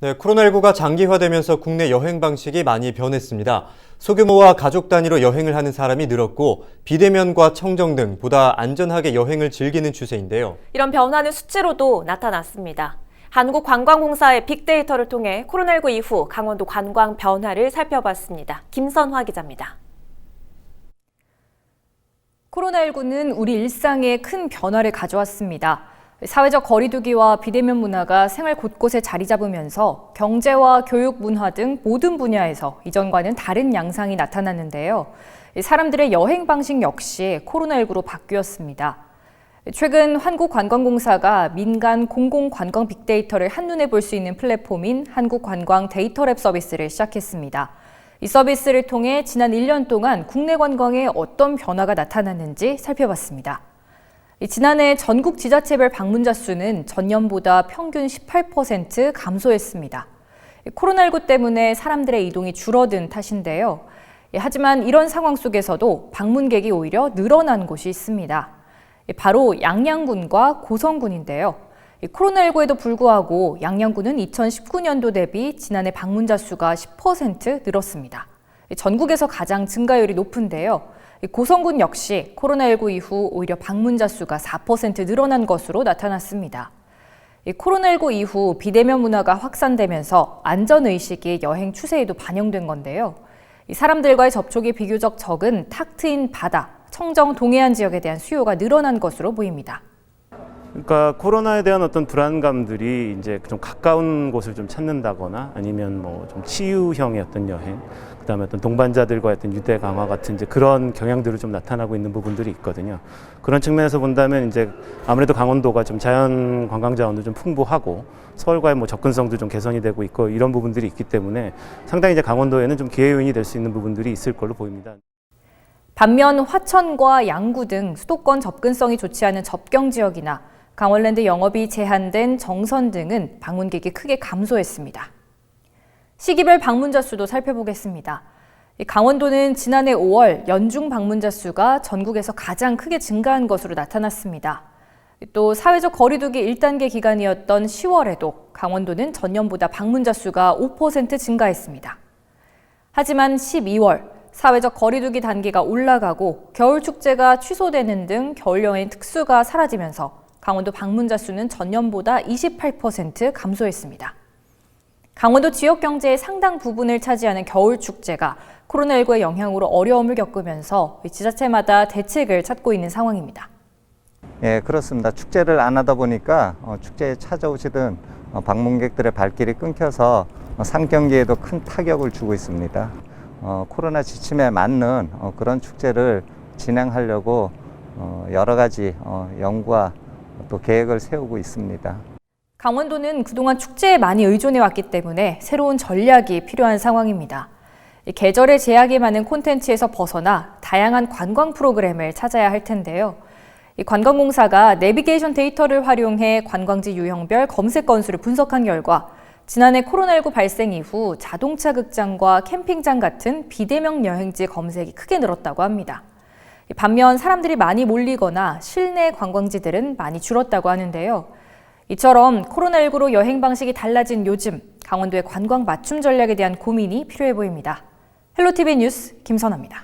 네, 코로나19가 장기화되면서 국내 여행 방식이 많이 변했습니다. 소규모와 가족 단위로 여행을 하는 사람이 늘었고 비대면과 청정 등 보다 안전하게 여행을 즐기는 추세인데요. 이런 변화는 수치로도 나타났습니다. 한국관광공사의 빅데이터를 통해 코로나19 이후 강원도 관광 변화를 살펴봤습니다. 김선화 기자입니다. 코로나19는 우리 일상에 큰 변화를 가져왔습니다. 사회적 거리두기와 비대면 문화가 생활 곳곳에 자리 잡으면서 경제와 교육, 문화 등 모든 분야에서 이전과는 다른 양상이 나타났는데요. 사람들의 여행 방식 역시 코로나19로 바뀌었습니다. 최근 한국관광공사가 민간 공공관광 빅데이터를 한눈에 볼 수 있는 플랫폼인 한국관광 데이터랩 서비스를 시작했습니다. 이 서비스를 통해 지난 1년 동안 국내 관광에 어떤 변화가 나타났는지 살펴봤습니다. 지난해 전국 지자체별 방문자 수는 전년보다 평균 18% 감소했습니다. 코로나19 때문에 사람들의 이동이 줄어든 탓인데요. 하지만 이런 상황 속에서도 방문객이 오히려 늘어난 곳이 있습니다. 바로 양양군과 고성군인데요. 코로나19에도 불구하고 양양군은 2019년도 대비 지난해 방문자 수가 10% 늘었습니다. 전국에서 가장 증가율이 높은데요. 고성군 역시 코로나19 이후 오히려 방문자 수가 4% 늘어난 것으로 나타났습니다. 코로나19 이후 비대면 문화가 확산되면서 안전의식이 여행 추세에도 반영된 건데요. 사람들과의 접촉이 비교적 적은 탁 트인 바다, 청정 동해안 지역에 대한 수요가 늘어난 것으로 보입니다. 그러니까 코로나에 대한 어떤 불안감들이 이제 좀 가까운 곳을 좀 찾는다거나 아니면 뭐 좀 치유형의 어떤 여행, 그다음에 어떤 동반자들과의 어떤 유대 강화 같은 이제 그런 경향들을 좀 나타나고 있는 부분들이 있거든요. 그런 측면에서 본다면 이제 아무래도 강원도가 좀 자연 관광 자원도 좀 풍부하고 서울과의 뭐 접근성도 좀 개선이 되고 있고 이런 부분들이 있기 때문에 상당히 이제 강원도에는 좀 기회 요인이 될 수 있는 부분들이 있을 걸로 보입니다. 반면 화천과 양구 등 수도권 접근성이 좋지 않은 접경 지역이나 강원랜드 영업이 제한된 정선 등은 방문객이 크게 감소했습니다. 시기별 방문자 수도 살펴보겠습니다. 강원도는 지난해 5월 연중 방문자 수가 전국에서 가장 크게 증가한 것으로 나타났습니다. 또 사회적 거리두기 1단계 기간이었던 10월에도 강원도는 전년보다 방문자 수가 5% 증가했습니다. 하지만 12월 사회적 거리두기 단계가 올라가고 겨울축제가 취소되는 등 겨울여행 특수가 사라지면서 강원도 방문자 수는 전년보다 28% 감소했습니다. 강원도 지역 경제의 상당 부분을 차지하는 겨울축제가 코로나19의 영향으로 어려움을 겪으면서 지자체마다 대책을 찾고 있는 상황입니다. 예, 그렇습니다. 축제를 안 하다 보니까 축제에 찾아오시던 방문객들의 발길이 끊겨서 상경기에도 큰 타격을 주고 있습니다. 코로나 지침에 맞는 그런 축제를 진행하려고 여러 가지 연구와 또 계획을 세우고 있습니다. 강원도는 그동안 축제에 많이 의존해 왔기 때문에 새로운 전략이 필요한 상황입니다. 계절의 제약이 많은 콘텐츠에서 벗어나 다양한 관광 프로그램을 찾아야 할 텐데요. 관광공사가 내비게이션 데이터를 활용해 관광지 유형별 검색 건수를 분석한 결과 지난해 코로나19 발생 이후 자동차 극장과 캠핑장 같은 비대면 여행지 검색이 크게 늘었다고 합니다. 반면 사람들이 많이 몰리거나 실내 관광지들은 많이 줄었다고 하는데요. 이처럼 코로나19로 여행 방식이 달라진 요즘 강원도의 관광 맞춤 전략에 대한 고민이 필요해 보입니다. 헬로티비 뉴스 김선아입니다.